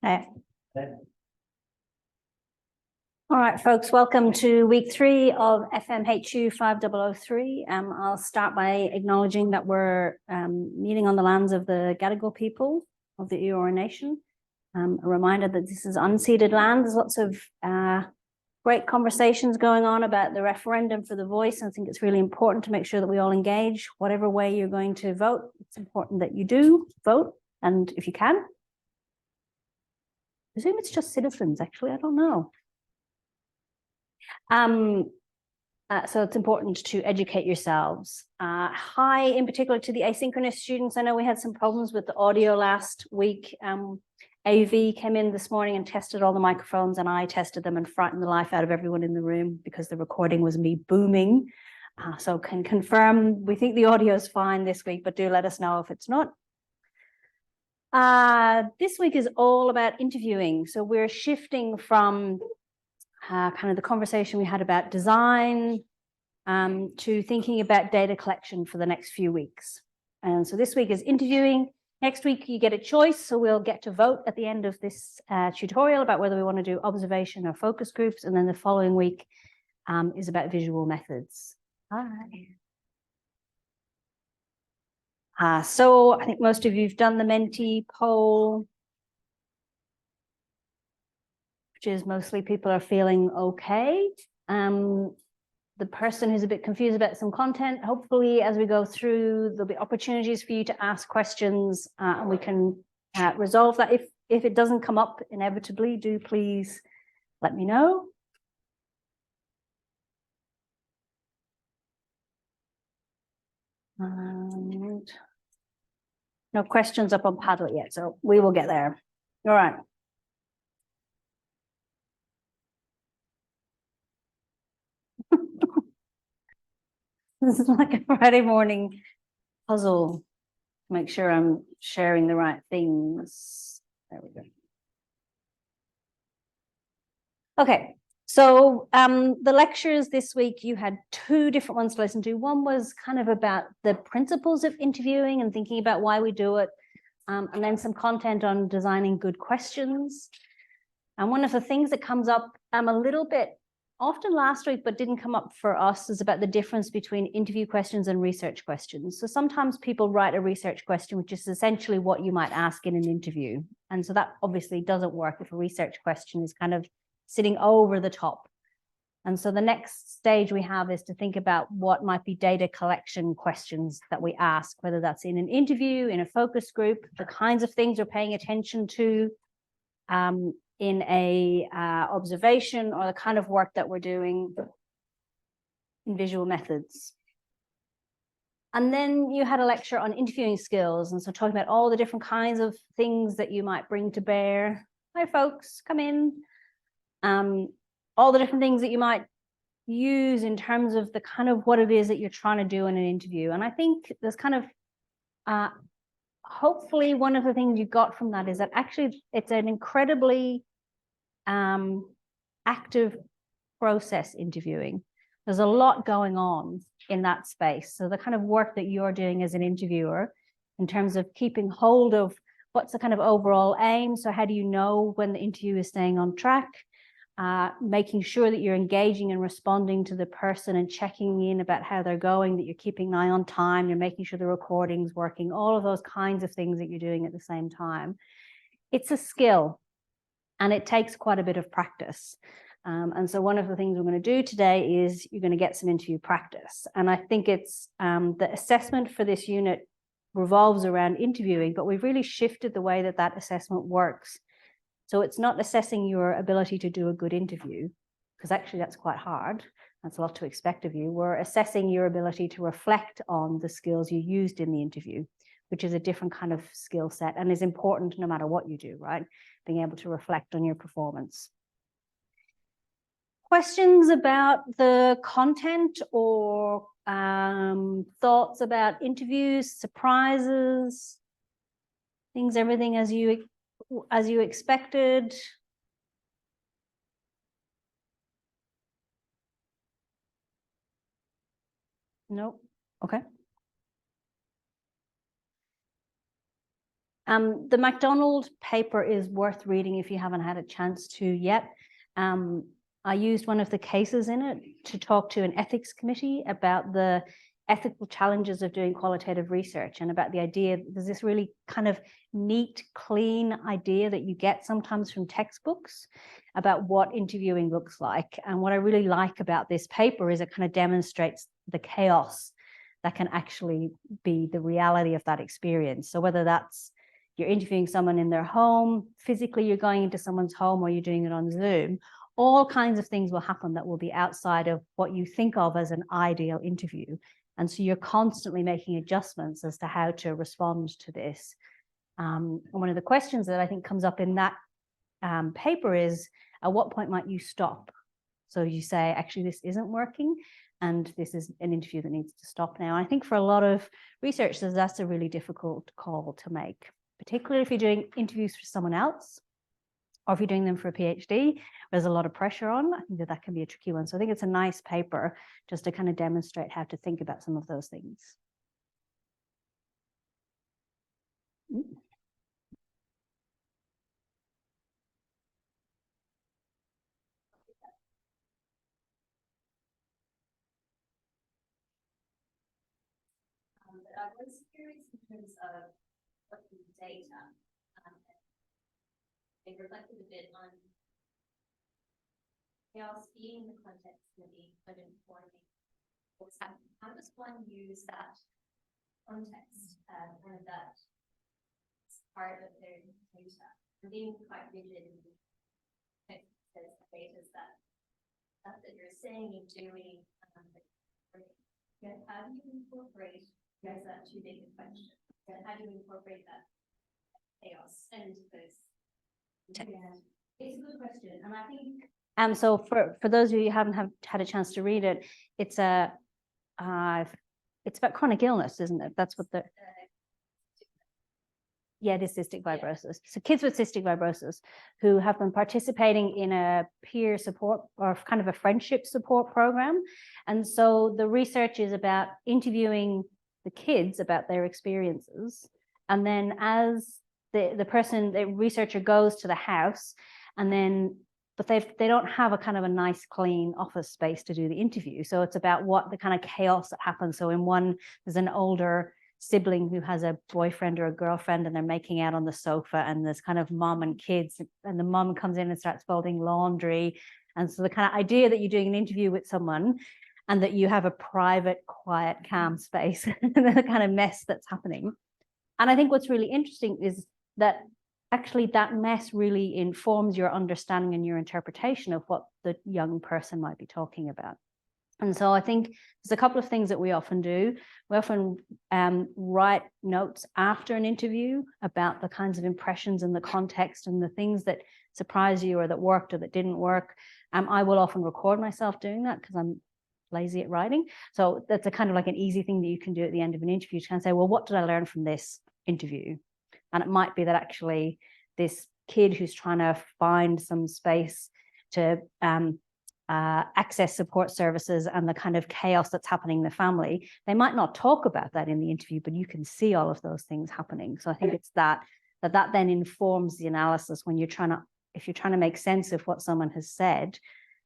Okay. All right, folks, welcome to week 3 of FMHU5004. I'll start by acknowledging that we're meeting on the lands of the Gadigal people of the Eora Nation. A reminder that this is unceded land. There's lots of great conversations going on about the referendum for the voice. I think it's really important to make sure that we all engage. Whatever way you're going to vote, it's important that you do vote, and if you can. I presume it's just citizens, actually, I don't know. So it's important to educate yourselves. Hi, in particular to the asynchronous students. I know we had some problems with the audio last week. AV came in this morning and tested all the microphones, and I tested them and frightened the life out of everyone in the room because the recording was me booming. So can confirm we think the audio is fine this week, but do let us know if it's not. This week is all about interviewing. So we're shifting from kind of the conversation we had about design to thinking about data collection for the next few weeks. And so this week is interviewing. Next week you get a choice, so we'll get to vote at the end of this tutorial about whether we want to do observation or focus groups, and then the following week is about visual methods. Hi. So I think most of you have done the Menti poll, which is mostly people are feeling okay. The person who's a bit confused about some content, hopefully as we go through, there'll be opportunities for you to ask questions and we can resolve that. If it doesn't come up inevitably, do please let me know. No questions up on Padlet yet, so we will get there. All right. This is like a Friday morning puzzle. Make sure I'm sharing the right things. There we go. Okay, so the lectures this week, you had 2 different ones to listen to. One was kind of about the principles of interviewing and thinking about why we do it, and then some content on designing good questions. And one of the things that comes up a little bit often last week, but didn't come up for us, is about the difference between interview questions and research questions. So sometimes people write a research question, which is essentially what you might ask in an interview. And so that obviously doesn't work if a research question is kind of sitting over the top. And so the next stage we have is to think about what might be data collection questions that we ask, whether that's in an interview, in a focus group, the kinds of things we're paying attention to, in a observation, or the kind of work that we're doing in visual methods. And then you had a lecture on interviewing skills, and so talking about all the different kinds of things that you might bring to bear. Hi folks, come in. All the different things that you might use in terms of the kind of what it is that you're trying to do in an interview. And I think there's kind of hopefully one of the things you got from that is that actually it's an incredibly active process, interviewing. There's a lot going on in that space. So the kind of work that you're doing as an interviewer in terms of keeping hold of what's the kind of overall aim. So how do you know when the interview is staying on track? Making sure that you're engaging and responding to the person and checking in about how they're going, that you're keeping an eye on time, you're making sure the recording's working, all of those kinds of things that you're doing at the same time. It's a skill and it takes quite a bit of practice. And so one of the things we're going to do today is you're going to get some interview practice. And I think it's the assessment for this unit revolves around interviewing, but we've really shifted the way that that assessment works. So it's not assessing your ability to do a good interview, because actually that's quite hard. That's a lot to expect of you. We're assessing your ability to reflect on the skills you used in the interview, which is a different kind of skill set and is important no matter what you do, right? Being able to reflect on your performance. Questions about the content or thoughts about interviews, surprises, things, everything as you expected? No. Okay. The MacDonald paper is worth reading if you haven't had a chance to yet. I used one of the cases in it to talk to an ethics committee about the ethical challenges of doing qualitative research and about the idea, there's this really kind of neat, clean idea that you get sometimes from textbooks about what interviewing looks like. And what I really like about this paper is it kind of demonstrates the chaos that can actually be the reality of that experience. So whether that's you're interviewing someone in their home, physically you're going into someone's home, or you're doing it on Zoom, all kinds of things will happen that will be outside of what you think of as an ideal interview. And so you're constantly making adjustments as to how to respond to this. And one of the questions that I think comes up in that paper is, at what point might you stop? So you say, actually, this isn't working, and this is an interview that needs to stop now. I think for a lot of researchers, that's a really difficult call to make, particularly if you're doing interviews for someone else, or if you're doing them for a PhD, there's a lot of pressure on. I think that that can be a tricky one. So I think it's a nice paper just to kind of demonstrate how to think about some of those things. I was curious in terms of looking at data. They reflected a bit on chaos being the context and being put informing what's happening. How does one use that context or that part of their data? And being quite rigid in the data that stuff that you're saying and doing. How do you incorporate? Is that too big a question? How do you incorporate that chaos and this? Yeah, it's a good question, and I think. So for those of you who haven't had a chance to read it, it's a it's about chronic illness, isn't it? That's what the yeah, it is cystic fibrosis. So kids with cystic fibrosis who have been participating in a peer support or kind of a friendship support program. And so the research is about interviewing the kids about their experiences. And then as the researcher goes to the house, and then, but they don't have a kind of a nice, clean office space to do the interview. So it's about what the kind of chaos that happens. So in one, there's an older sibling who has a boyfriend or a girlfriend, and they're making out on the sofa, and there's kind of mom and kids, and the mom comes in and starts folding laundry. And so the kind of idea that you're doing an interview with someone and that you have a private, quiet, calm space, and the kind of mess that's happening. And I think what's really interesting is that actually that mess really informs your understanding and your interpretation of what the young person might be talking about. And so I think there's a couple of things that we often do. We often write notes after an interview about the kinds of impressions and the context and the things that surprised you or that worked or that didn't work. I will often record myself doing that because I'm lazy at writing. So that's a kind of like an easy thing that you can do at the end of an interview to kind of say, well, what did I learn from this interview? And it might be that actually this kid who's trying to find some space to access support services and the kind of chaos that's happening in the family, they might not talk about that in the interview, but you can see all of those things happening. So I think it's that then informs the analysis when if you're trying to make sense of what someone has said,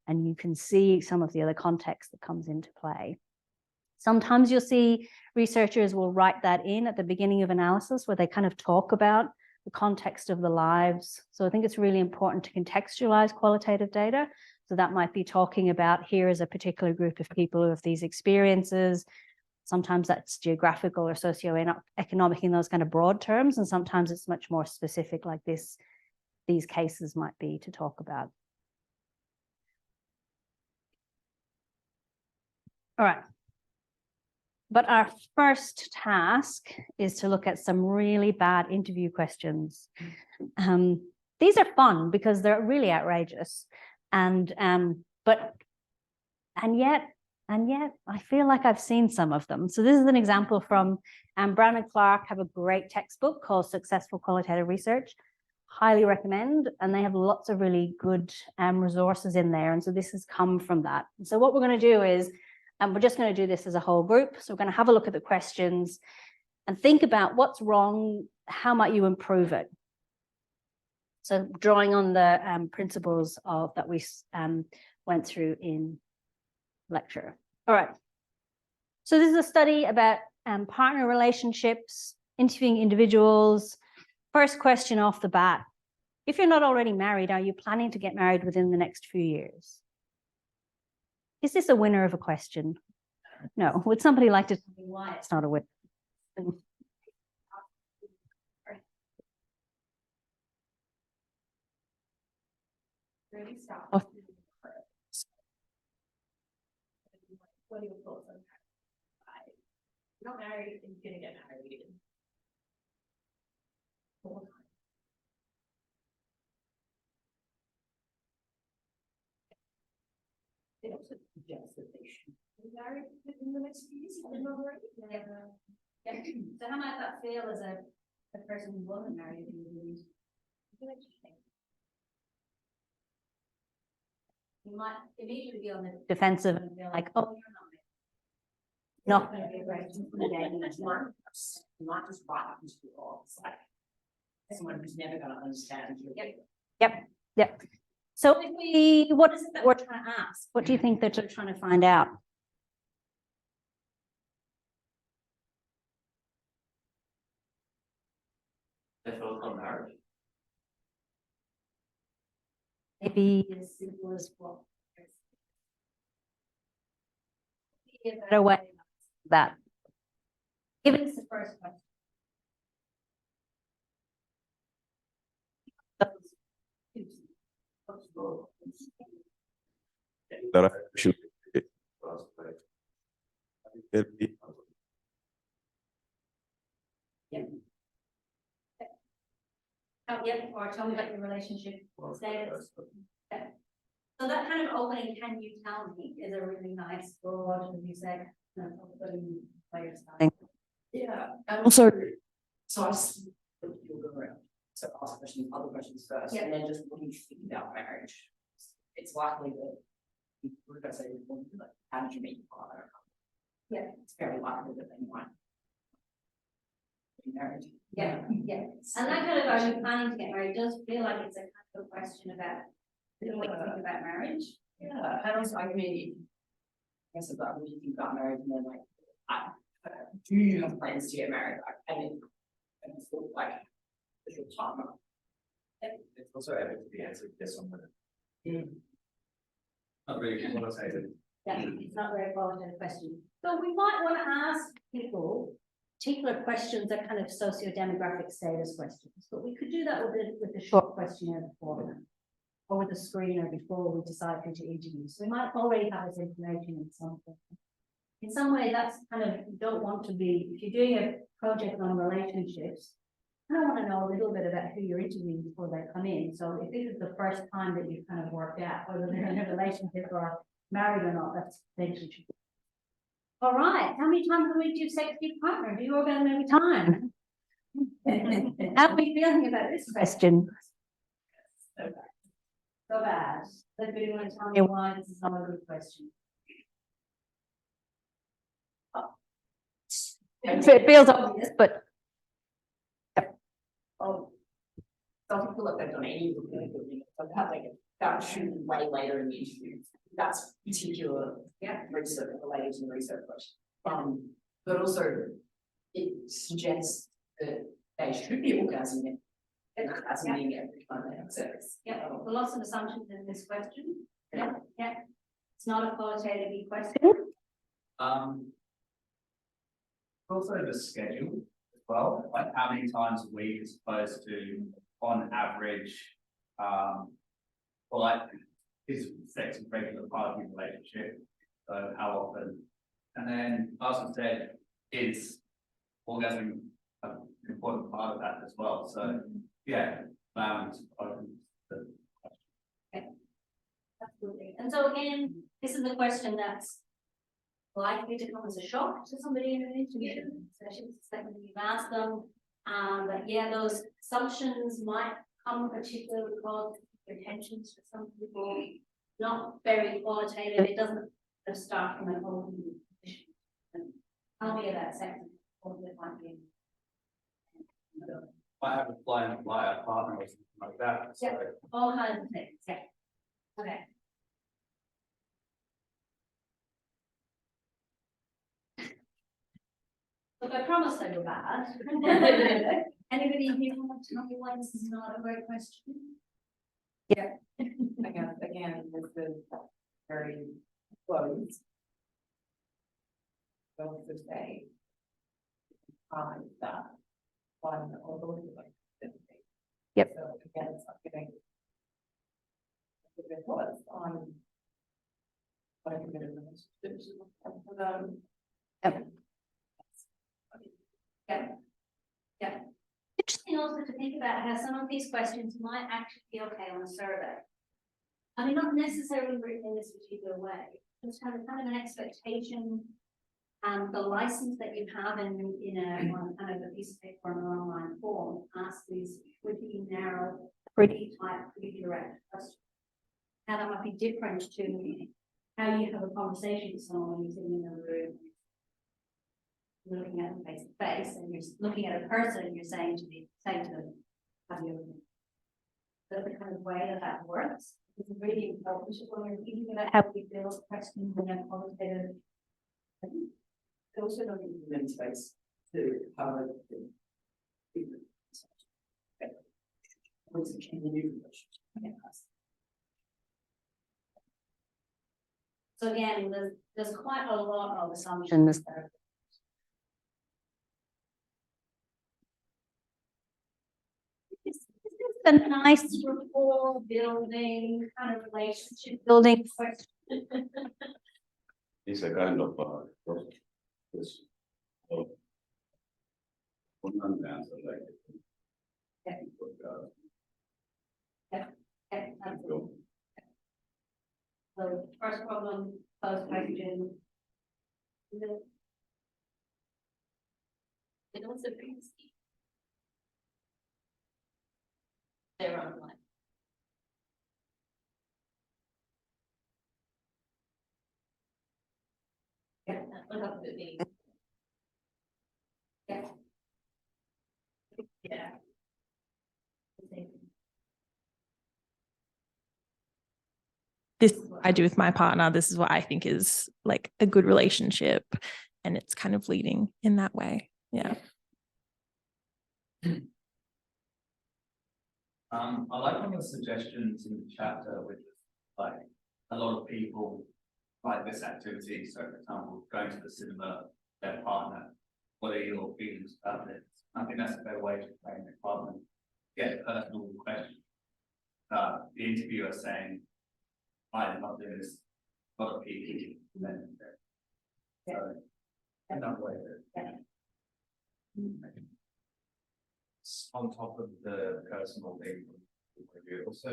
and you can see some of the other context that comes into play. Sometimes you'll see researchers will write that in at the beginning of analysis where they kind of talk about the context of the lives. So I think it's really important to contextualize qualitative data. So that might be talking about, here is a particular group of people who have these experiences. Sometimes that's geographical or socioeconomic in those kind of broad terms. And sometimes it's much more specific like this. These cases might be to talk about. All right. But our first task is to look at some really bad interview questions. These are fun because they're really outrageous. And yet I feel like I've seen some of them. So this is an example from Brown and Clark have a great textbook called Successful Qualitative Research. Highly recommend, and they have lots of really good resources in there. And so this has come from that. And so what we're going to do is, we're just going to do this as a whole group. So we're going to have a look at the questions and think about what's wrong how might you improve it? So drawing on the principles of that we went through in lecture. All right. So this is a study about partner relationships, interviewing individuals. First question off the bat. If you're not already married, are you planning to get married within the next few years? Is this a winner of a question? No. Would somebody like to tell me why it's not a winner? Really stop. Oh. What are your thoughts on that? You're not married and you're gonna get married. It also suggests that they should be married within the next few years. Yeah. Yeah. So how might that feel as a person who wasn't married in the years? You might immediately be on the Defensive and feel like, oh, you're not. Not just right up into the law. It's like someone who's never going to understand. Yep. So if we, what is it that we're trying to ask? What do you think that they're trying to find out? They focus on marriage. Maybe as simple as what? Be a better way of that. Give us the first question. That I should. Or tell me about your relationship status. Yeah. So that kind of opening, can you tell me, is a really nice broad, as you said, players. Yeah, and also, so I just you'll go around. So ask questions, other questions first, Yeah. and then just what do you think about marriage? It's likely that we're going to say, like, how did you meet your partner? Yeah. It's very likely that they might be married. Yeah. And that kind of, are you planning to get married, does feel like it's a kind of question about what you think about marriage. Yeah, and also, I mean, I guess about what you think about marriage, and then like, do you have plans to get married? Like, and it's sort of like, it's your partner. It's also able to be answered yes or no. Not really qualitative. Yeah, it's not a very qualitative question. So we might want to ask people particular questions that kind of socio-demographic status questions, but we could do that with a short questionnaire before them, or with a screener before we decide who to interview. So we might already have this information in some way. In some way, that's kind of, you don't want to be, if you're doing a project on relationships, I want to know a little bit about who you're interviewing before they come in. So if this is the first time that you've kind of worked out whether they're in a relationship or married or not, that's potentially true. All right, how many times a week do you sex with your partner? Do you orgasm every time? How are we feeling about this question? So bad. Does anybody want to tell me why this is not a good question? It feels obvious, but Doesn't feel like they've done any of the good. Like that should be way later in the interview. That's particular research related to the research question. But also it suggests that they should be orgasming every time they have sex. Yeah, lots of assumptions in this question. Yeah. It's not a qualitative question. Also the schedule as well, like how many times a week as opposed to on average, or like is sex a regular part of your relationship? So how often? And then also said, is orgasm an important part of that as well? So yeah, open the question. Absolutely. And so again, this is a question that's likely to come as a shock to somebody in an interview, especially the second you've asked them. But yeah, those assumptions might come particularly because intentions for some people, not very qualitative. It doesn't just start from an open position. Tell me about sex, what it might be. might have a fly a partner or something like that, so. Yeah. All kinds of things, yeah. Okay. Look, I promised I go bad. Anybody here want to tell me why this is not a great question? Again, this is very close. Don't just say. That. One or the like. Yep. So again, it's not giving. It was on. What I committed for them. Yep. Yeah. Interesting also to think about how some of these questions might actually be okay on a survey. I mean, not necessarily written in this particular way, just kind of an expectation. The license that you have in on kind of a piece of paper or an online form asks these pretty narrow, pretty tight, pretty direct questions. How that might be different to how you have a conversation with someone when you're sitting in a room, looking at them face to face, and you're looking at a person and you're saying to them, how do you? That's the kind of way that works. It's really important when you're thinking about how we build questions in a qualitative. It also don't need many space to have a. What's the community question? So again, there's quite a lot of assumptions there. This is a nice rapport building, kind of relationship building question. It's a kind of this. One answer like. Yeah. Go. So first problem, first question. It also brings they're online. Yeah, look up at me. Yeah. Yeah. This is what I do with my partner. This is what I think is like a good relationship. And it's kind of leading in that way. Yeah. I like one of the suggestions in the chapter, which is like a lot of people like this activity. So for example, going to the cinema, their partner, what are your feelings about this? I think that's a better way to frame the problem. Get a personal question. The interviewer saying, I'm not doing this, a lot of people, and then so another way On top of the personal thing, also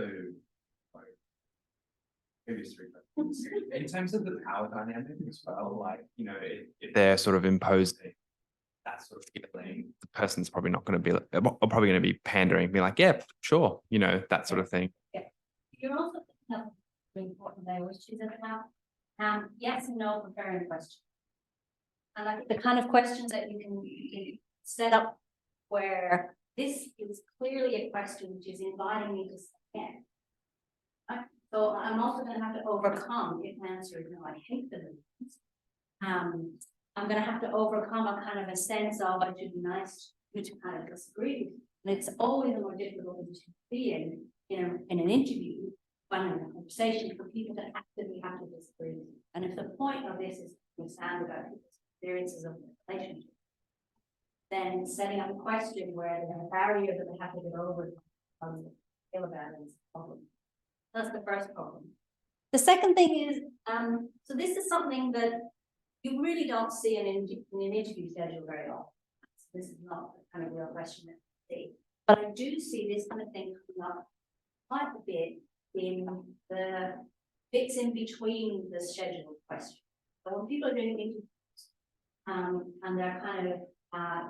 like maybe three questions. In terms of the power dynamic as well, like if they're sort of imposing that sort of feeling, the person's probably not going to be probably going to be pandering, be like, yeah, sure, that sort of thing. You're also picking up really important there, which is about yes and no preparing questions. And like the kind of questions that you can set up where this is clearly a question which is inviting me to say yes. Right? So I'm also going to have to overcome if my answer is no, I hate the movements. I'm going to have to overcome a kind of a sense of I should be nice to kind of disagree. And it's always a more difficult to be in an interview, in a conversation for people to actively have to disagree. And if the point of this is to understand about people's experiences of the relationship, then setting up a question where they have a barrier that they have to get over to feel about it is a problem. That's the first problem. The second thing is, so this is something that you really don't see in an interview schedule very often. So this is not the kind of real question that I see. But I do see this kind of thing coming up quite a bit in the bits in between the scheduled question. So when people are doing interviews, and they're kind of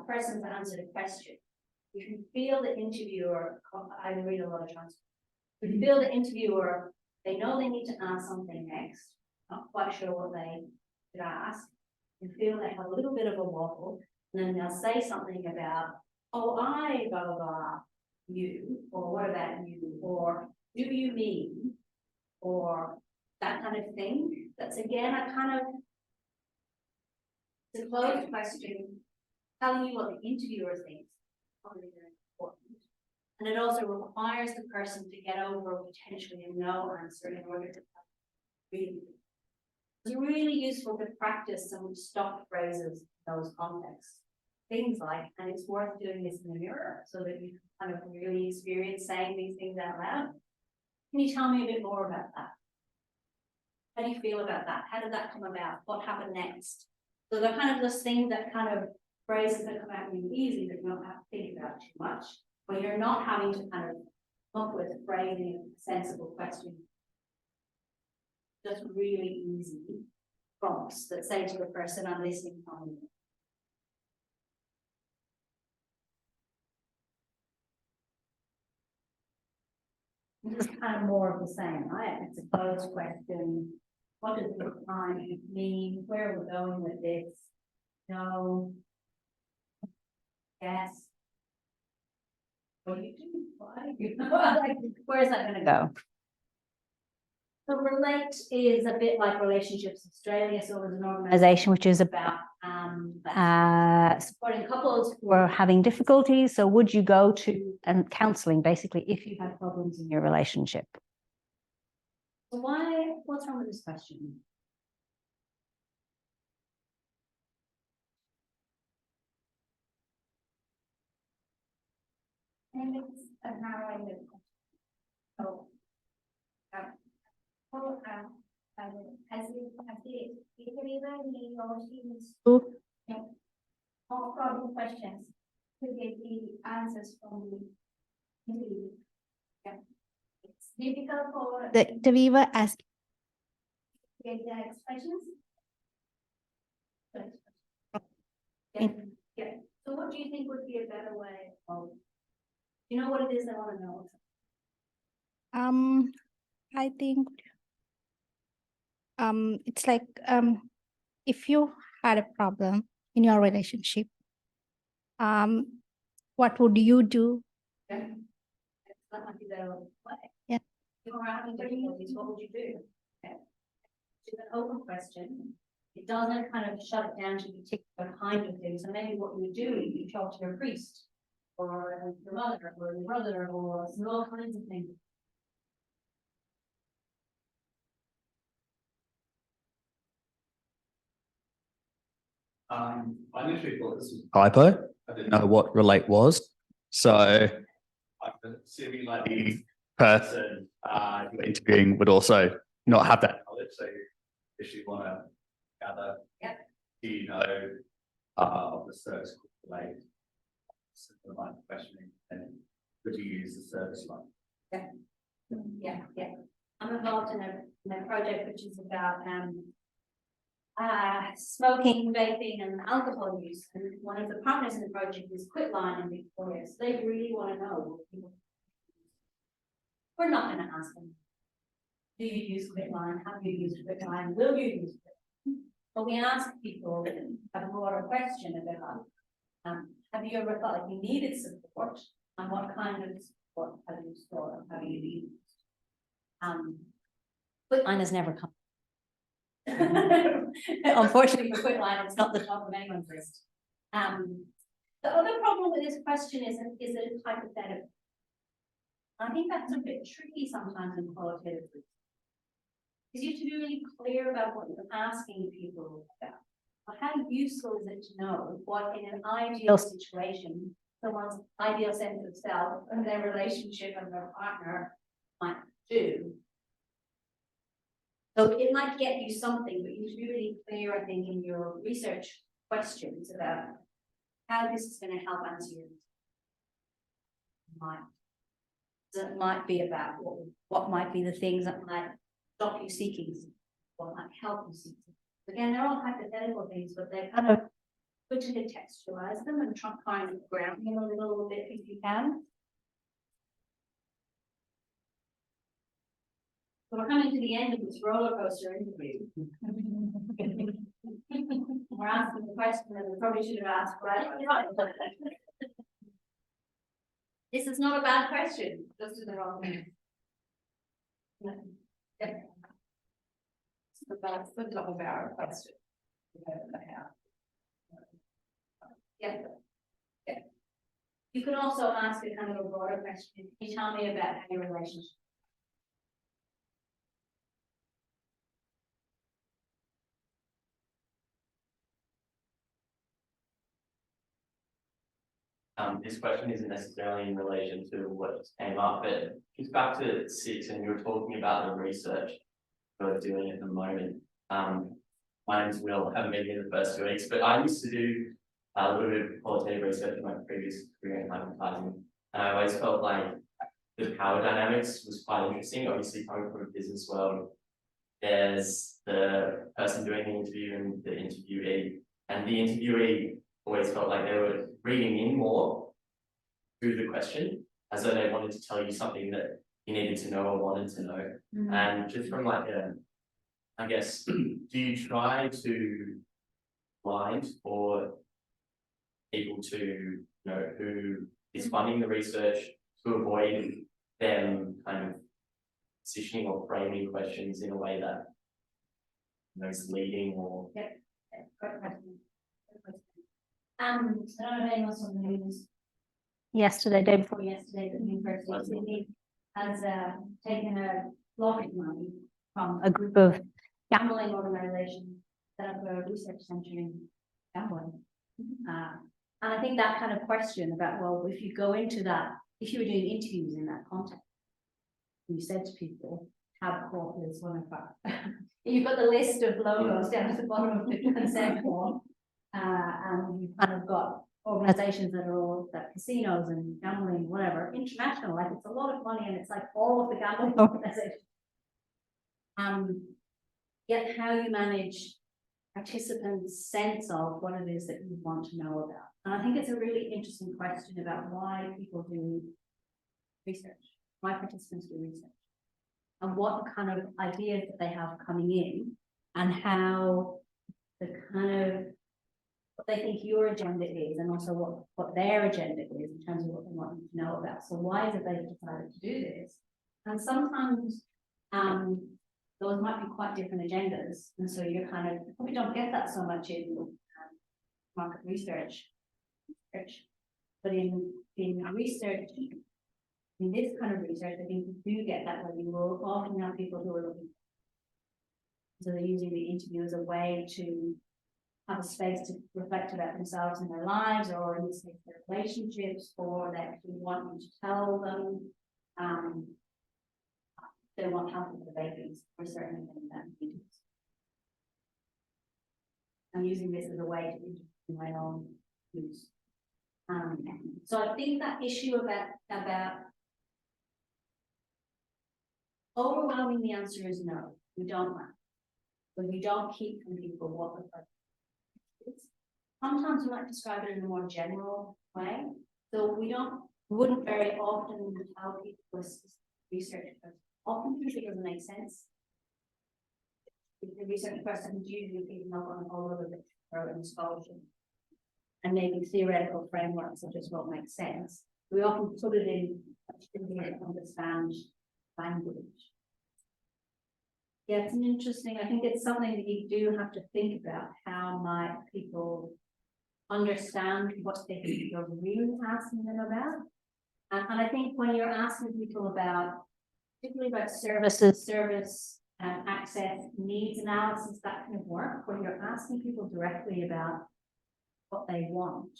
persons answer the question, you can feel the interviewer. I read a lot of transcripts. You can feel the interviewer. They know they need to ask something next. Not quite sure what they should ask. You feel they have a little bit of a waffle, and then they'll say something about oh, I blah, blah, blah, you, or what about you, or do you mean, or that kind of thing. That's again, a kind of, it's a closed question, telling you what the interviewer thinks, probably very important. And it also requires the person to get over potentially a no answer in order to really. It's really useful to practice some stock phrases in those contexts. Things like, and it's worth doing this in the mirror so that you can kind of really experience saying these things out loud. Can you tell me a bit more about that? How do you feel about that? How did that come about? What happened next? So they're kind of those things that kind of phrases that come out really easy that you don't have to think about too much, when you're not having to kind of come up with a phrasing, a sensible question. Just really easy prompts that say to the person, I'm listening from you. This is kind of more of the same, right? It's a closed question. What does the time mean? Where are we going with this? No. Yes. What do you do? Why? Like, where is that going to go? So Relate is a bit like Relationships Australia. So there's an organisation which is about supporting couples who are having difficulties. So would you go to counselling basically if you have problems in your relationship? So what's wrong with this question? And it's a narrowing the question. So, has it either he or she needs to, more problem questions to get the answers from the interview. Yeah. It's difficult for The interviewer ask get the expressions. Yeah. Yeah. So what do you think would be a better way of, you know what it is they want to know? I think it's like if you had a problem in your relationship, what would you do? Yeah. That might be better way. Yeah. If you're having difficulties, what would you do? Okay. It's an open question. It doesn't kind of shut it down to a particular kind of thing. So maybe what you do, you talk to your priest or your mother or your brother or all kinds of things. I initially thought this was a typo. I didn't know what relate was. So I'm assuming like the person you're interviewing would also not have that knowledge. So if you want to gather, do you know of the service called relate? Similar line of questioning, and would you use the service line? Yeah. I'm involved in a project which is about smoking, vaping, and alcohol use. And one of the partners in the project is Quitline in Victoria. So they really want to know what people. We're not going to ask them, do you use Quitline? Have you used Quitline? Will you use Quitline? But we ask people a broader question about have you ever felt like you needed support, and what kind of support have you sought, have you used? Quitline has never come. Unfortunately for Quitline, it's not the top of anyone's list. The other problem with this question is that it's hypothetical. I think that's a bit tricky sometimes in qualitative research. Because you have to be really clear about what you're asking people about. But how useful is it to know what in an ideal situation, someone's ideal sense of self and their relationship and their partner might do? So it might get you something, but you should be really clear, I think, in your research questions about how this is going to help answer your mind. So it might be about what might be the things that might stop you seeking, what might help you seek. Again, they're all hypothetical things, but they're kind of good to contextualize them and try and ground them a little bit if you can. So we're coming to the end of this roller coaster interview. We're asking the question that we probably should have asked right. This is not a bad question, just in the wrong way. Yeah. So that's the double barrel question. Yeah. Yeah. You can also ask a kind of a broader question. Can you tell me about how your relationship? This question isn't necessarily in relation to what just came up, but it's back to 6 and you were talking about the research you're doing at the moment. My name's Will, I haven't been here the first 2 weeks, but I used to do a little bit of qualitative research in my previous career in advertising. And I always felt like the power dynamics was quite interesting. Obviously, coming from a business world, there's the person doing the interview and the interviewee. And the interviewee always felt like they were reading in more through the question, as though they wanted to tell you something that you needed to know or wanted to know. And just from like I guess, do you try to blind or people to know who is funding the research to avoid them kind of positioning or framing questions in a way that is leading or Great question. I don't know if anyone saw the news Yesterday, day before. yesterday that the University of Sydney has taken a lot of money from A group of gambling organization set up a research center in gambling. And I think that kind of question about, well, if you go into that, if you were doing interviews in that context, you said to people, Tabcorp is one of our, you've got the list of logos down at the bottom of the consent form. And you've kind of got organizations that are all that casinos and gambling, whatever, international, like it's a lot of money and it's like all of the gambling organizations. Yet how you manage participants' sense of what it is that you want to know about. And I think it's a really interesting question about why people do research, why participants do research, and what kind of ideas that they have coming in, and how the kind of what they think your agenda is, and also what their agenda is in terms of what they want you to know about. So why is it they've decided to do this? And sometimes those might be quite different agendas, and so you're kind of, we don't get that so much in market research, but in research, in this kind of research, I think you do get that where you will often have people who are looking, so they're using the interview as a way to have a space to reflect about themselves and their lives, or in this case, their relationships, or they actually want you to tell them they want help with the babies for certain things that needs. I'm using this as a way to do my own use. So I think that issue about overwhelming the answer is no, we don't want. But we don't keep from people what the purpose is. Sometimes we might describe it in a more general way. So we wouldn't very often tell people research, but often it doesn't make sense. The research person is usually picking up on all of the and scholarship, and maybe theoretical frameworks that just won't make sense. We often put it in to understand language. Yeah, it's an interesting, I think it's something that you do have to think about. How might people understand what they think you're really asking them about? And I think when you're asking people about, particularly about services, service access, needs analysis, that kind of work, where you're asking people directly about what they want,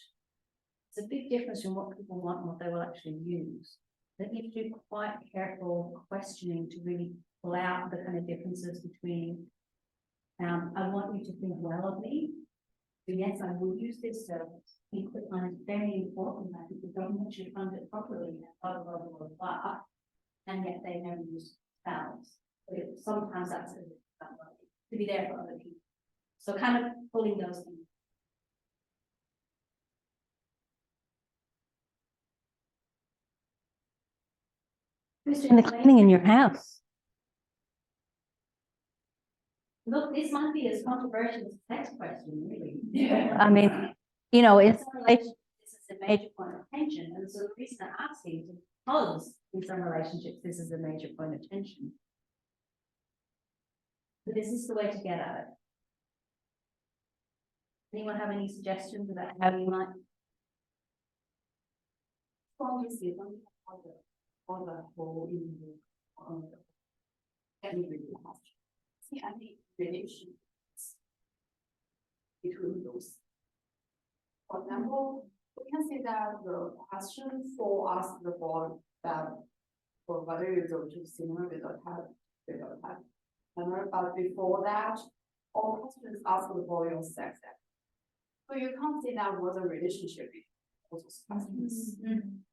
it's a big difference from what people want and what they will actually use. That you have to do quite careful questioning to really pull out the kind of differences between, I want you to think well of me, so yes, I will use this service. Equipment is very important that the government should fund it properly, blah, blah, blah, blah, blah, and yet they never use themselves. Sometimes that's to be there for other people. So kind of pulling those things. Who's doing the cleaning in your house? Look, this might be as controversial as the next question, really. I mean, you know, it's This is major point of tension. And so the reason I'm asking is because in some relationships, this is a major point of tension. But this is the way to get at it. Anyone have any suggestions about how you might? Obviously, on the whole, in the, any relationship. See, any relationships between those. For example, we can say that the question for us, the board, that for whether you go to cinema without have, but before that, all questions asked for your sex. So you can't say that was a relationship. Those questions.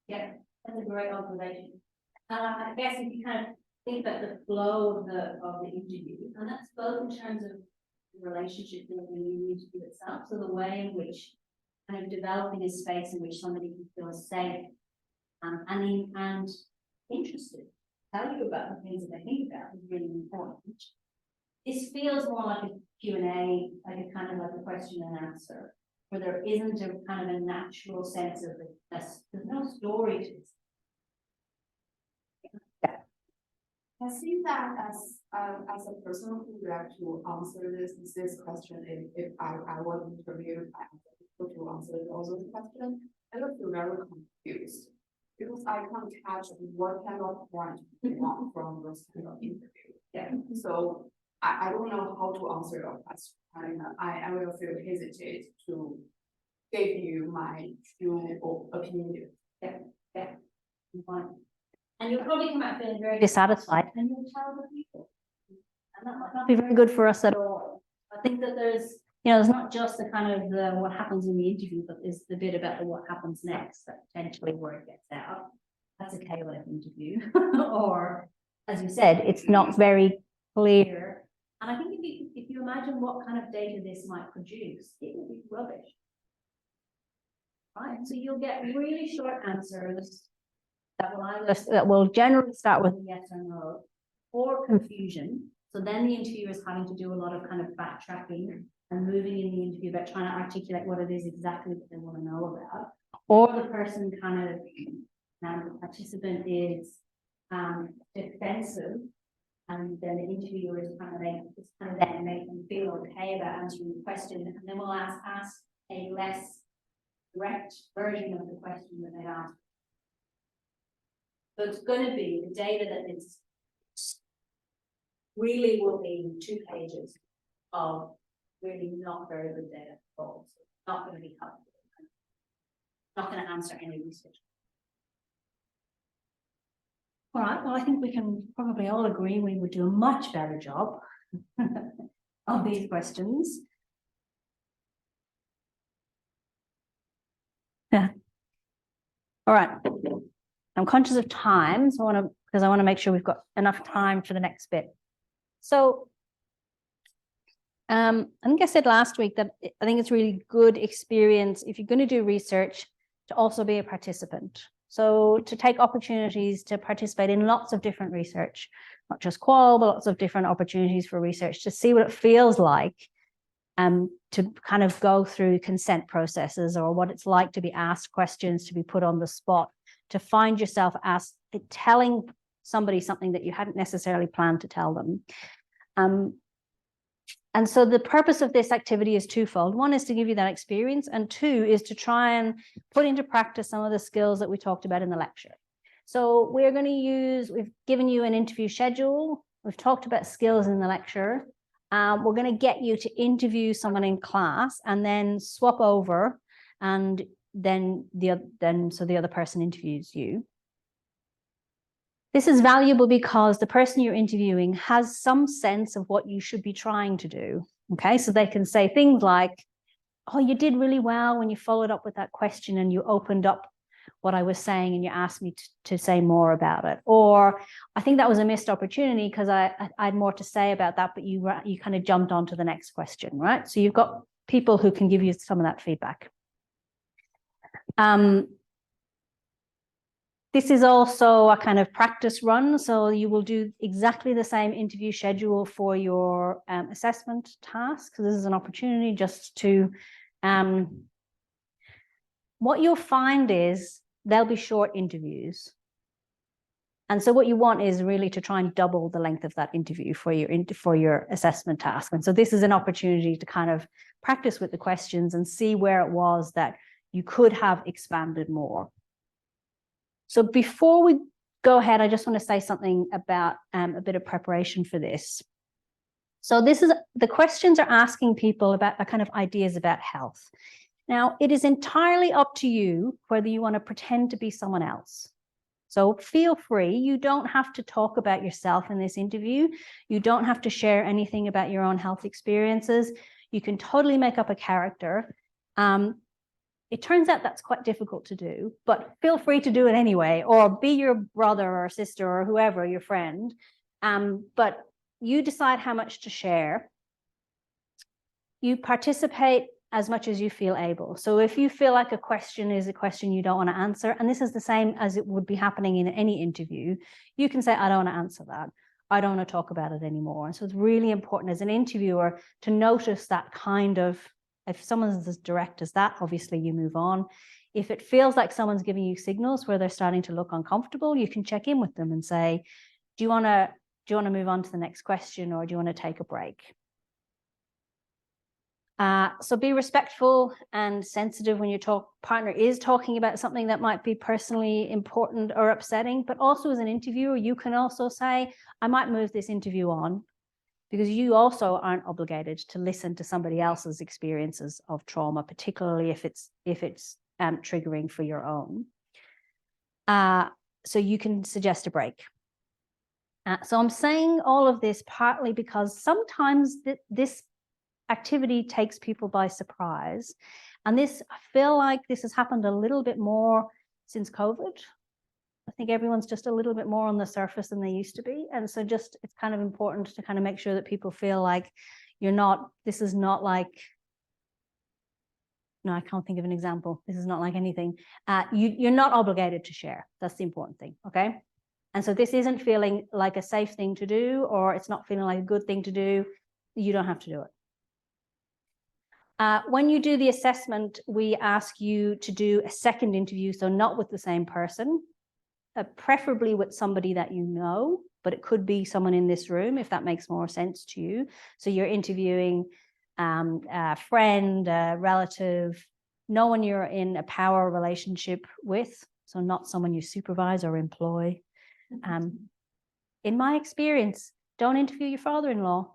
Yeah, that's a great observation. I guess if you kind of think about the flow of the interview, and that's both in terms of the relationship building in the interview itself, so the way in which kind of developing a space in which somebody can feel safe and interested, tell you about the things that they think about is really important. This feels more like a Q&A, like a kind of like a question and answer, where there isn't a kind of a natural sense of there's no story to this. I see that as a person who would like to answer this question, if I was interviewed, I have to answer all those questions, I would feel very confused. Because I can't catch what kind of point you want from those kind of interview. Yeah. So I don't know how to answer your question. I will feel hesitate to give you my true opinion. Yeah. Fine. And you'll probably come out feeling very dissatisfied, and you'll tell the people. And that might not be very good for us at all. I think that there's not just the kind of the what happens in the interview, but there's the bit about the what happens next that potentially where it gets out. That's a KLF interview. Or, as you said, it's not very clear. And I think if you imagine what kind of data this might produce, it will be rubbish. Right? So you'll get really short answers that will generally start with a yes or no, or confusion. So then the interviewer is having to do a lot of kind of backtracking and moving in the interview about trying to articulate what it is exactly that they want to know about. Or the person kind of, the participant is defensive, and then the interviewer is kind of then make them feel okay about answering the question, and then we'll ask a less direct version of the question that they asked. So it's going to be the data that is really will be 2 pages of really not very good data. So not going to be helpful. Not going to answer any research. All right, well, I think we can probably all agree we would do a much better job of these questions. Yeah. All right. I'm conscious of time, so I want to make sure we've got enough time for the next bit. So I think I said last week that I think it's really good experience if you're going to do research to also be a participant. So to take opportunities to participate in lots of different research, not just qual, but lots of different opportunities for research to see what it feels like to kind of go through consent processes, or what it's like to be asked questions, to be put on the spot, to find yourself telling somebody something that you hadn't necessarily planned to tell them. And so the purpose of this activity is twofold. One is to give you that experience, and 2 is to try and put into practice some of the skills that we talked about in the lecture. So we're going to we've given you an interview schedule. We've talked about skills in the lecture. We're going to get you to interview someone in class and then swap over, and then so the other person interviews you. This is valuable because the person you're interviewing has some sense of what you should be trying to do. Okay, so they can say things like, oh, you did really well when you followed up with that question and you opened up what I was saying and you asked me to say more about it. Or I think that was a missed opportunity because I had more to say about that, but you kind of jumped on to the next question, right? So you've got people who can give you some of that feedback. This is also a kind of practice run. So you will do exactly the same interview schedule for your assessment task. So this is an opportunity just to what you'll find is there'll be short interviews. And so what you want is really to try and double the length of that interview for your assessment task. And so this is an opportunity to kind of practice with the questions and see where it was that you could have expanded more. So before we go ahead, I just want to say something about a bit of preparation for this. So the questions are asking people about kind of ideas about health. Now, it is entirely up to you whether you want to pretend to be someone else. So feel free, you don't have to talk about yourself in this interview. You don't have to share anything about your own health experiences. You can totally make up a character. It turns out that's quite difficult to do, but feel free to do it anyway, or be your brother or sister or whoever, your friend. But you decide how much to share. You participate as much as you feel able. So if you feel like a question is a question you don't want to answer, and this is the same as it would be happening in any interview, you can say, I don't want to answer that. I don't want to talk about it anymore. And so it's really important as an interviewer to notice that kind of, if someone's as direct as that, obviously you move on. If it feels like someone's giving you signals where they're starting to look uncomfortable, you can check in with them and say, do you want to move on to the next question, or do you want to take a break? So be respectful and sensitive when your partner is talking about something that might be personally important or upsetting, but also as an interviewer, you can also say, I might move this interview on, because you also aren't obligated to listen to somebody else's experiences of trauma, particularly if it's triggering for your own. So you can suggest a break. So I'm saying all of this partly because sometimes this activity takes people by surprise. And I feel like this has happened a little bit more since COVID. I think everyone's just a little bit more on the surface than they used to be. And so it's kind of important to kind of make sure that people feel like this is not like, no, I can't think of an example. This is not like anything. You're not obligated to share. That's the important thing, okay? And so this isn't feeling like a safe thing to do, or it's not feeling like a good thing to do. You don't have to do it. When you do the assessment, we ask you to do a second interview, so not with the same person, preferably with somebody that you know, but it could be someone in this room if that makes more sense to you. So you're interviewing a friend, a relative, no one you're in a power relationship with, so not someone you supervise or employ. In my experience, don't interview your father-in-law.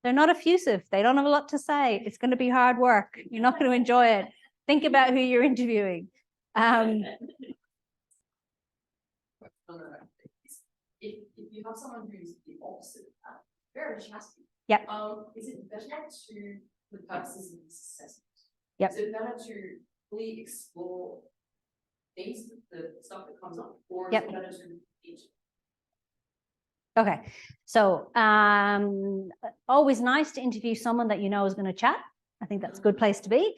They're not effusive. They don't have a lot to say. It's going to be hard work. You're not going to enjoy it. Think about who you're interviewing. If you have someone who's the opposite of that, very chatty. Yep. Is it better to, for the purposes of this assessment? Yep. Is it better to fully explore the stuff that comes up, or is it better to each? Okay, so always nice to interview someone that you know is going to chat. I think that's a good place to be.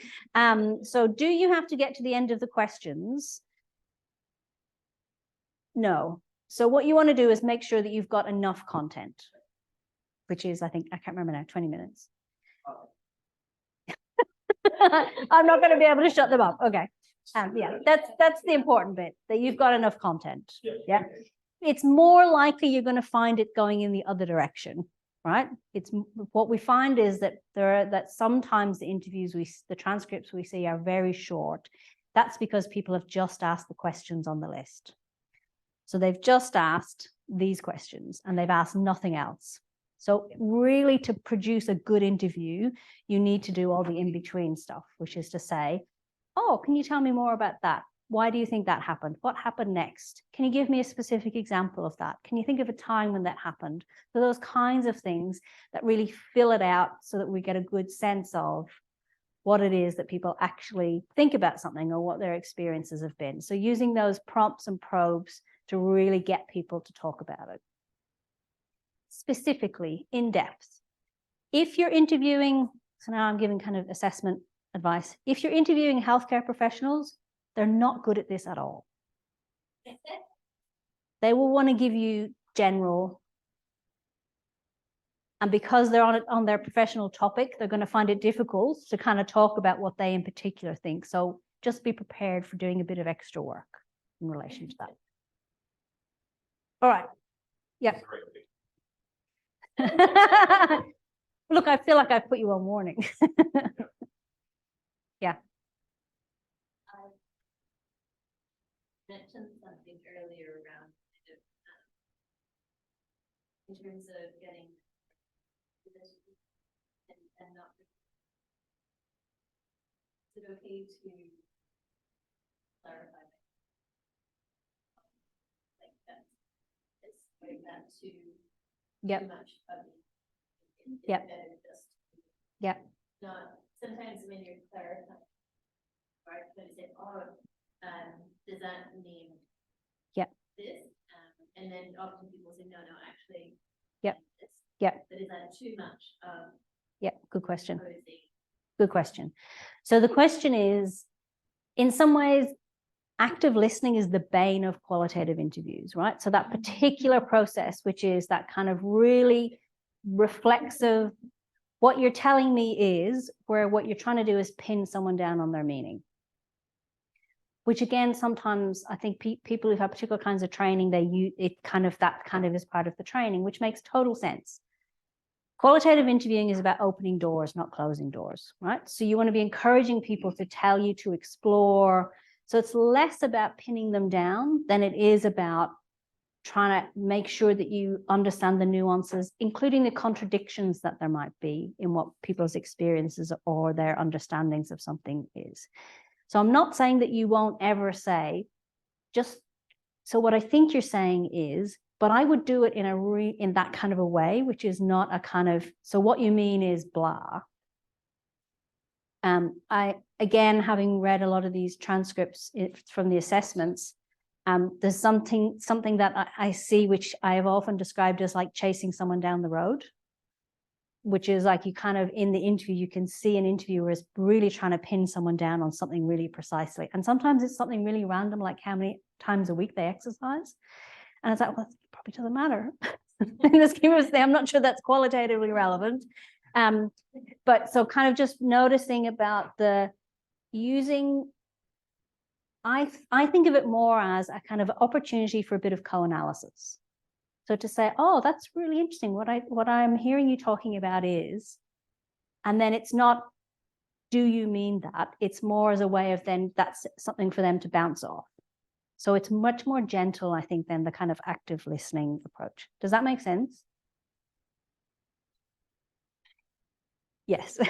So do you have to get to the end of the questions? No. So what you want to do is make sure that you've got enough content, which is, I think, I can't remember now, 20 minutes. I'm not going to be able to shut them up. Okay. Yeah, that's the important bit, that you've got enough content. Yeah. It's more likely you're going to find it going in the other direction, right? It's what we find is that sometimes the transcripts we see are very short. That's because people have just asked the questions on the list. So they've just asked these questions and they've asked nothing else. So really, to produce a good interview, you need to do all the in-between stuff, which is to say, oh, can you tell me more about that? Why do you think that happened? What happened next? Can you give me a specific example of that? Can you think of a time when that happened? So those kinds of things that really fill it out so that we get a good sense of what it is that people actually think about something or what their experiences have been. So using those prompts and probes to really get people to talk about it. Specifically, in depth. If you're interviewing, so now I'm giving kind of assessment advice. If you're interviewing healthcare professionals, they're not good at this at all. They will want to give you general And because they're on their professional topic, they're going to find it difficult to kind of talk about what they in particular think. So just be prepared for doing a bit of extra work in relation to that. All right. Yeah. Look, I feel like I've put you on warning. Yeah. Mentioned something earlier around in terms of getting and not. Is it okay to clarify? Like that, it's like that too. Yep. Too much of it. Yep. Just Yep. not, sometimes when you're clarifying, right, when you say, oh, does that mean Yep. this? And then often people say, no, actually. Yep. This. Yep. But is that too much of? Yeah, good question. Posing? Good question. So the question is, in some ways, active listening is the bane of qualitative interviews, right? So that particular process, which is that kind of really reflexive, what you're telling me is, where what you're trying to do is pin someone down on their meaning. Which again, sometimes I think people who have particular kinds of training, they use it that kind of is part of the training, which makes total sense. Qualitative interviewing is about opening doors, not closing doors, right? So you want to be encouraging people to tell you, to explore. So it's less about pinning them down than it is about trying to make sure that you understand the nuances, including the contradictions that there might be in what people's experiences or their understandings of something is. So I'm not saying that you won't ever say, so what I think you're saying is, but I would do it in that kind of a way, which is not a kind of, so what you mean is blah. Again, having read a lot of these transcripts from the assessments, there's something that I see, which I have often described as like chasing someone down the road, which is like you kind of, in the interview, you can see an interviewer is really trying to pin someone down on something really precisely. And sometimes it's something really random, like how many times a week they exercise. And it's like, well, it probably doesn't matter. In this scheme of things, I'm not sure that's qualitatively relevant. But so kind of just noticing about the using, I think of it more as a kind of opportunity for a bit of co-analysis. So to say, oh, that's really interesting. What I'm hearing you talking about is, and then it's not, do you mean that? It's more as a way of then that's something for them to bounce off. So it's much more gentle, I think, than the kind of active listening approach. Does that make sense? Yes. And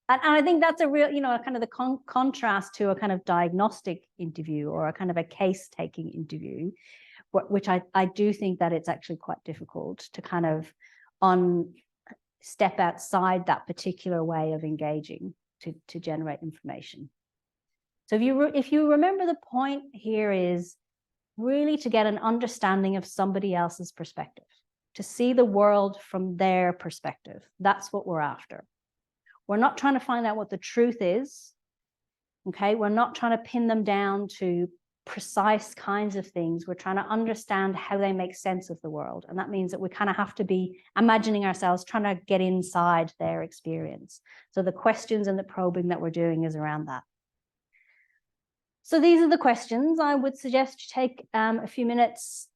I think that's a real, kind of the contrast to a kind of diagnostic interview or a kind of a case-taking interview, which I do think that it's actually quite difficult to kind of step outside that particular way of engaging to generate information. So if you remember, the point here is really to get an understanding of somebody else's perspective, to see the world from their perspective. That's what we're after. We're not trying to find out what the truth is, okay? We're not trying to pin them down to precise kinds of things. We're trying to understand how they make sense of the world. And that means that we kind of have to be imagining ourselves trying to get inside their experience. So the questions and the probing that we're doing is around that. So these are the questions. I would suggest you take a few minutes.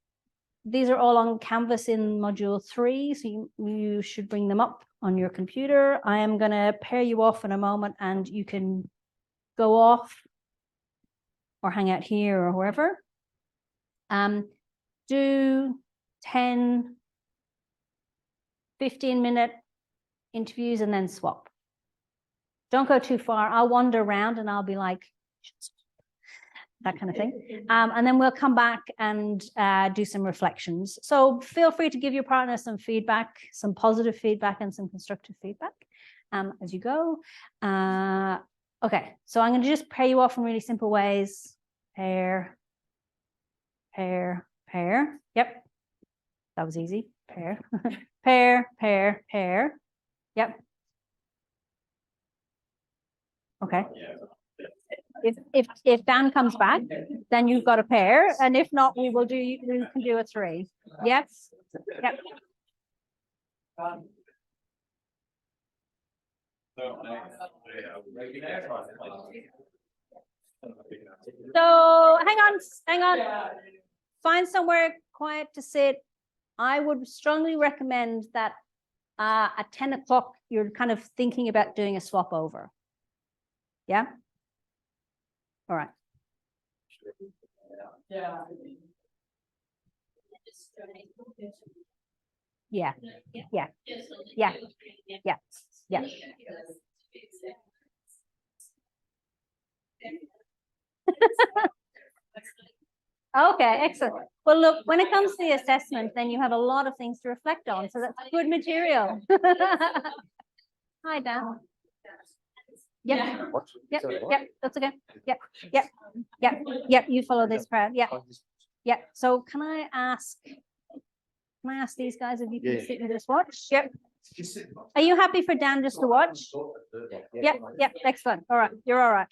These are all on Canvas in module 3, so you should bring them up on your computer. I am going to pair you off in a moment, and you can go off or hang out here or wherever. Do 10, 15-minute interviews and then swap. Don't go too far. I'll wander around and I'll be like, that kind of thing. And then we'll come back and do some reflections. So feel free to give your partner some feedback, some positive feedback and some constructive feedback as you go. Okay, so I'm going to just pair you off in really simple ways. Pair, pair, pair. Yep, that was easy. Pair, pair, pair, pair. Yep. Okay. If Dan comes back, then you've got a pair, and if not, we can do a 3. Yes. Yep. So hang on. Find somewhere quiet to sit. I would strongly recommend that at 10 o'clock, you're kind of thinking about doing a swap over. Yeah? All right. Yeah. Yeah. Yeah. Yeah. Yeah. Okay, excellent. Well, look, when it comes to the assessment, then you have a lot of things to reflect on. So that's good material. Hi, Dan. Yep. Yep. That's okay. Yep. You follow this crowd. Yep. So can I ask these guys if you can sit and just watch? Yep. Are you happy for Dan just to watch? Yep. Excellent. All right. You're all right.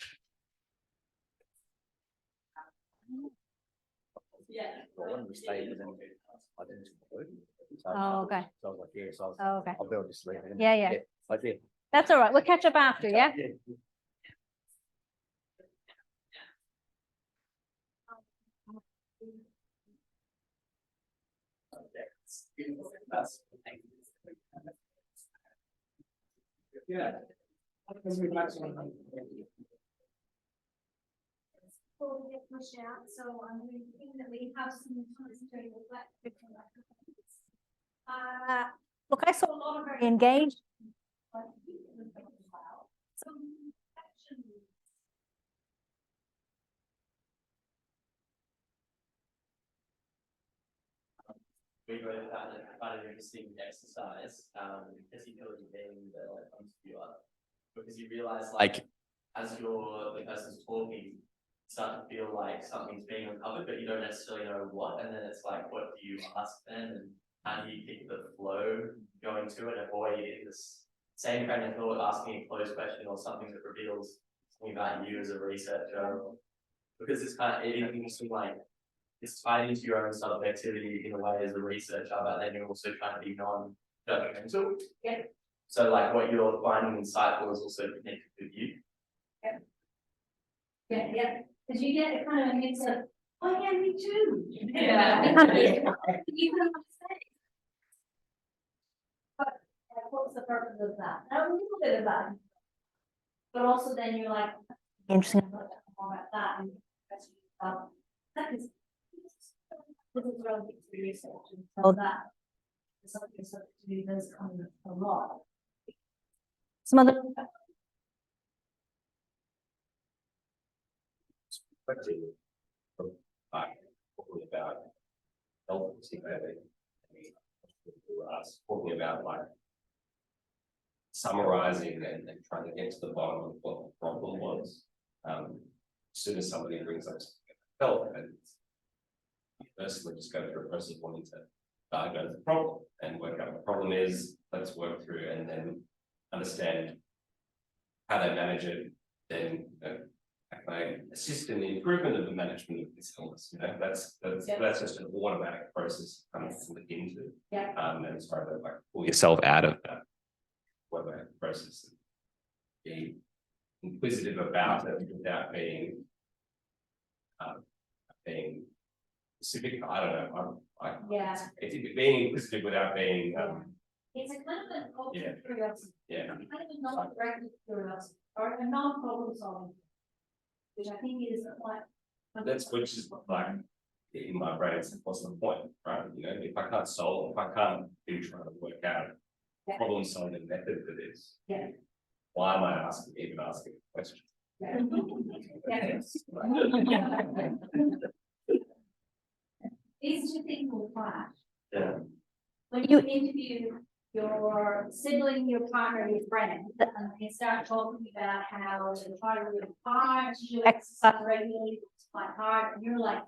Oh, okay. Oh, okay. Yeah. That's all right. We'll catch up after, yeah? Before we get pushed out, so I'm thinking that we have some time to reflect. Look, I saw a lot of very engaged. We wrote quite an interesting exercise, particularly being the interviewer, because you realize like as the person's talking, you start to feel like something's being uncovered, but you don't necessarily know what, and then it's like, what do you ask then, and how do you keep the flow going to it, avoid this same train of thought, asking a closed question or something that reveals something about you as a researcher, because it's kind of, it can seem like it's tied into your own subjectivity in a way as a researcher, but then you're also trying to be non-judgmental. Yeah. So like what you're finding insightful is also connected with you. Yeah, because you get a kind of a mix of, oh yeah, me too. Yeah. You can say, but what's the purpose of that? A little bit of that. But also then you're like, Interesting. more about that and that is this is relevant to research and so that is something to do does come a lot. Some other. Talking about health and safety. Talking about like summarizing and trying to get to the bottom of what the problem was. As soon as somebody brings up health, and firstly just go through a process wanting to diagnose the problem and work out what the problem is. Let's work through and then understand how they manage it. Then how can I assist in the improvement of the management of this illness? You know, that's just an automatic process kind of to look into. Yeah. And try to like pull yourself out of that process. Be inquisitive about it without being specific. I don't know. Yeah. It's being inquisitive without being. It's a kind of an open Yeah. curiosity. Yeah. Kind of a non-directed curiosity or a non-problem solving, which I think is quite. That's which is like in my brain. It's what's the point, right? You know, if I can't be trying to work out problem solving method for this. Yeah. Why am I even asking a question? Yeah. These two things will clash. Yeah. When you interview your sibling, your partner, your friend, and they start talking about how they try to really hard to do exercise regularly, it's quite hard, and you're like,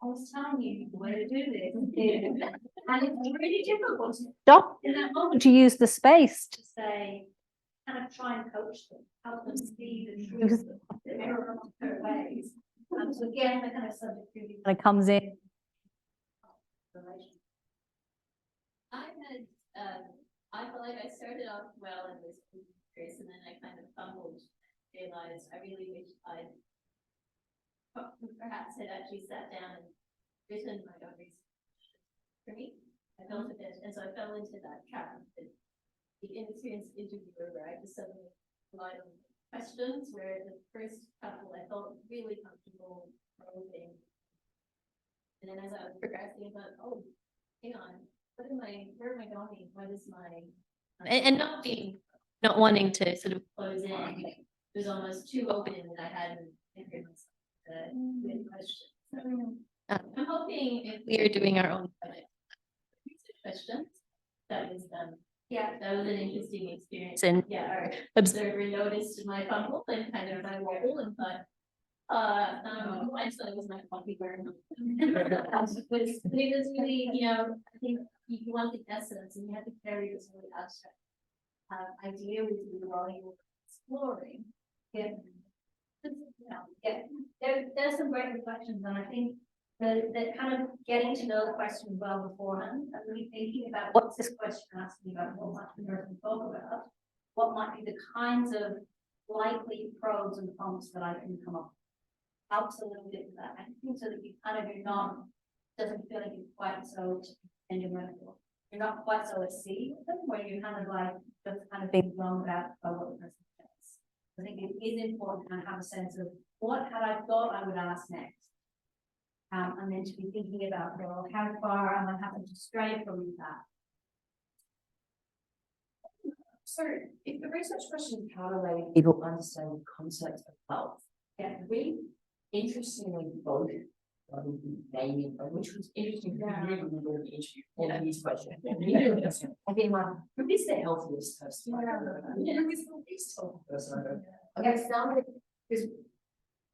I was telling you the way to do this. And it's really difficult Stop in that moment to use the space. to say, kind of try and coach them, help them see the truth, the error of their ways. So again, the kind of subjectivity. When it comes in. I had I feel like I started off well and was curious, and then I kind of fumbled, realized I really wish I'd perhaps had actually sat down and written my own research for me. I felt a bit, and so I fell into that trap of the inexperienced interviewer where I just suddenly relied on questions, where the first couple I felt really comfortable probing. And then as I was progressing, I thought, oh, hang on, where am I going? What is my, and not wanting to sort of close in, it was almost too open that I hadn't figured myself good questions. So, I'm hoping if we are doing our own project questions, that was yeah, that was an interesting experience. And yeah, our observer noticed my fumble and kind of my wobble and thought, I thought it was my coffee burn. It was really, you know, I think you want the essence and you have to carry this really abstract idea with you while you're exploring. Yeah. There's some great reflections, and I think the kind of getting to know the question well beforehand and really thinking about what's this question asking about, what might the person talk about, what might be the kinds of likely pros and cons that I can come up with. Helps a little bit with that, I think, so that you kind of doesn't feel like you're quite so endomorphical. You're not quite so at sea with them, where you're kind of like just kind of being wrong about what the person says. I think it is important to have a sense of what had I thought I would ask next. And then to be thinking about, well, how far am I having to stray from that? So if the research question is how do they people understand the concept of health? Yeah, we interestingly both naming, which was interesting because we really were the interview on these questions. I think like, who is the healthiest person? Who is the least healthy person? Okay, some because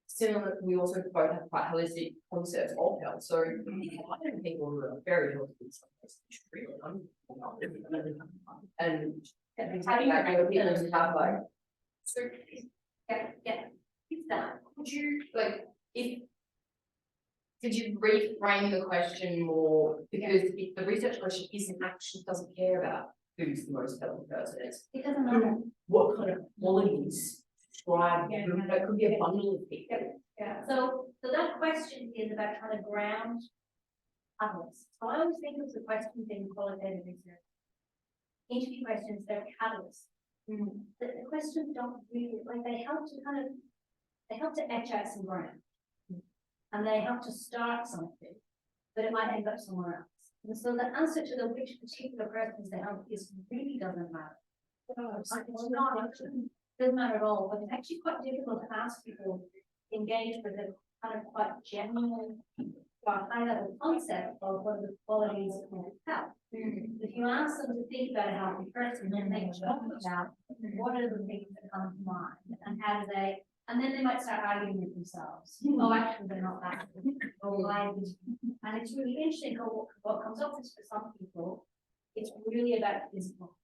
similar, we also both have quite holistic concepts of health. So I know people who are very healthy in some cases, really and having that people who have like so it's that. Would you like could you reframe the question more, because if the research question doesn't care about who's the most healthy person, It doesn't matter. what kind of qualities describe that could be a bundle of people. Yeah. So that question is about trying to ground others. So I always think of the questions in qualitative research. Interview questions, they're catalysts. The questions don't really, like, they help to etch out some ground. And they help to start something, but it might end up somewhere else. And so the answer to the which particular person's the help is really doesn't matter. Doesn't matter at all, but it's actually quite difficult to ask people to engage with a kind of quite genuine or high level concept of what are the qualities of health. If you ask them to think about a healthy person, then they talk about what are the things that come to mind and how do they, and then they might start arguing with themselves. Oh, actually, they're not that good. Oh, why? And it's really interesting what comes up is for some people, it's really about physical.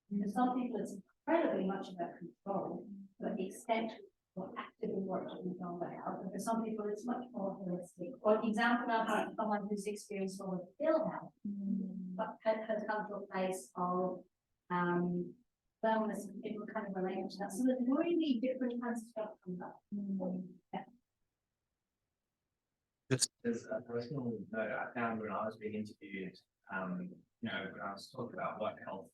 For some people, it's incredibly much about control, but the extent or actively work to control their health. And for some people, it's much more holistic. Or the example now of someone who's experienced all of ill health, but has come to a place of wellness, and people kind of relate to that. So there's really different kinds of stuff comes up. Yeah. Just as a personal note, I found when I was being interviewed, when I was talking about what health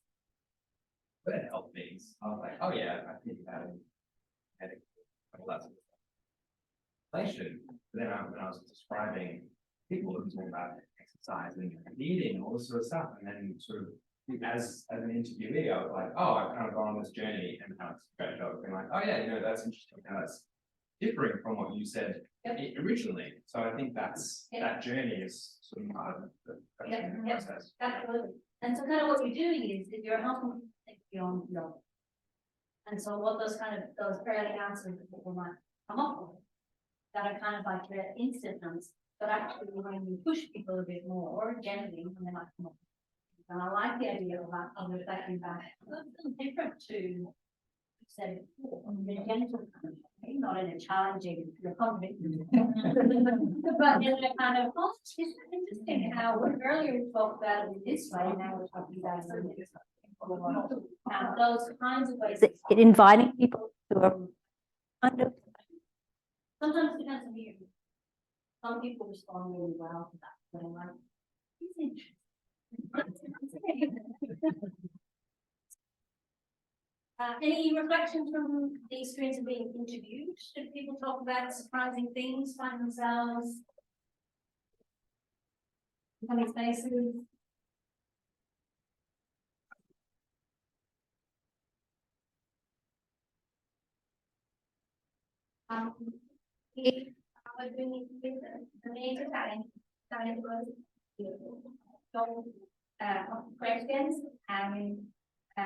means, I was like, oh yeah, I think about it. All that sort of stuff. But then when I was describing people who were talking about exercise and eating and all this sort of stuff, and then sort of as an interviewee, I was like, oh, I've kind of gone on this journey, and now it's a great job being like, oh yeah, that's interesting. Now that's differing from what you said originally. So I think that journey is sort of part of the process. Absolutely. And so kind of what you're doing is that you're helping people think beyond yourself. And so what those early answers that people might come up with that are kind of like the instant answers, but actually when you push people a bit more gently, and they might come up. And I like the idea of that, of reflecting back. It's different to say the gentle kind of way, not in a challenging, you're confident, but in a kind of, oh, it's interesting how earlier we talked about it in this way, and now we're talking about it in this way. Those kinds of ways, it inviting people to a kind of. Sometimes it depends on you. Some people respond really well to that, but I'm like, "It's interesting." Any reflections from the experience of being interviewed? Should people talk about surprising things, find themselves? Funny spaces? If I was doing the major challenge was so questions and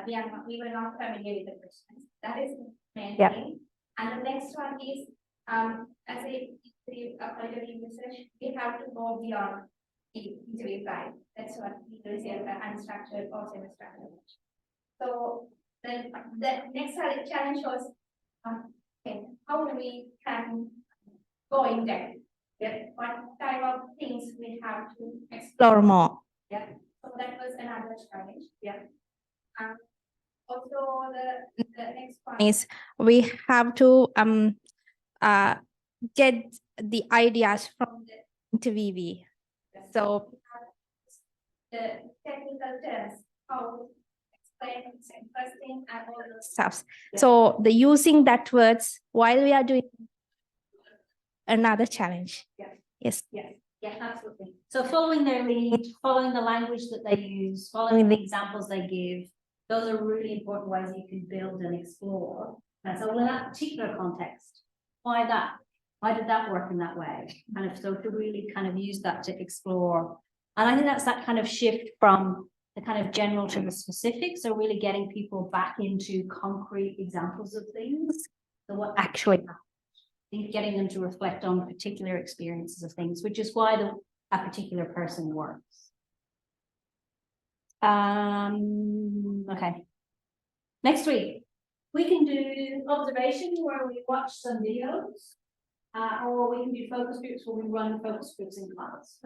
we were not familiar with the questions. That is the main thing. And the next one is as a research, we have to go beyond the interview guide. That's what we do here, the unstructured or semi-structured. So the next challenge was okay, how we can go in depth. Yeah, what type of things we have to explore more. Yeah, so that was another challenge. Yeah. Also the next one is we have to get the ideas from the interviewee. So the technical terms, how explain interesting and all those stuff. So the using that words while we are doing another challenge. Yes. Yeah, absolutely. So following their lead, following the language that they use, following the examples they give, those are really important ways you can build and explore. And so in that particular context, why that? Why did that work in that way? Kind of so to really kind of use that to explore. And I think that's that kind of shift from the kind of general to the specific. So really getting people back into concrete examples of things. So what actually happened. Getting them to reflect on particular experiences of things, which is why a particular person works. Okay. Next week, we can do observation where we watch some videos, or we can do focus groups where we run focus groups in class.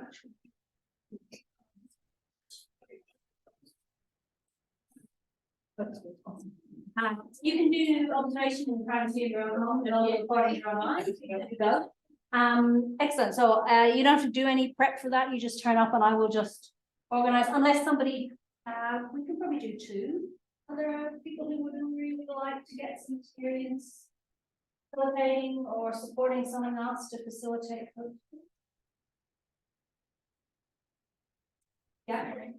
You can do observation in privacy of your own home, and all the recordings are online. Go. Excellent. So you don't have to do any prep for that. You just turn up, and I will just organize. Unless somebody, we could probably do 2. Are there people who would really like to get some experience facilitating or supporting someone else to facilitate? Yeah.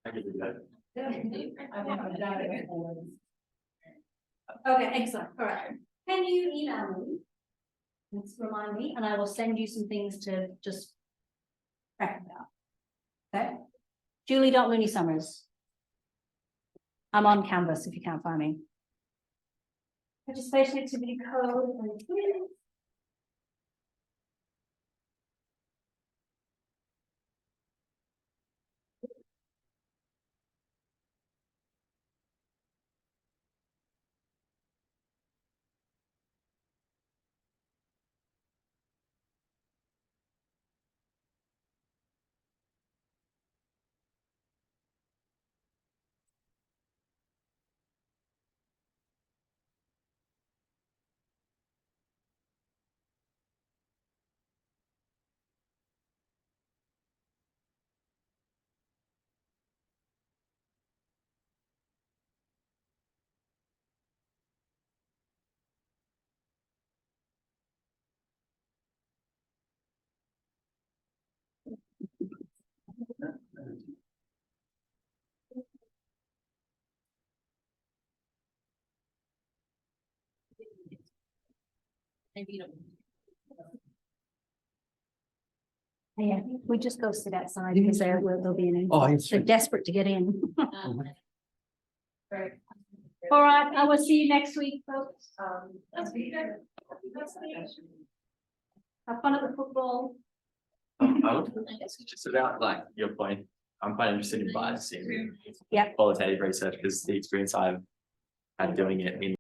I can do that. Okay, excellent. All right. Can you email me? Let's remind me, and I will send you some things to just prep about. Okay. Julie.Mooney-Summers. I'm on Canvas if you can't find me. Participation activity code and maybe you don't. Yeah, we just go sit outside because there'll be an. Oh, yes. They're desperate to get in. Right. All right, I will see you next week, folks. Have fun at the football. I guess it's just about like your point. I'm quite interested in biasing Yeah. qualitative research because the experience I've had doing it in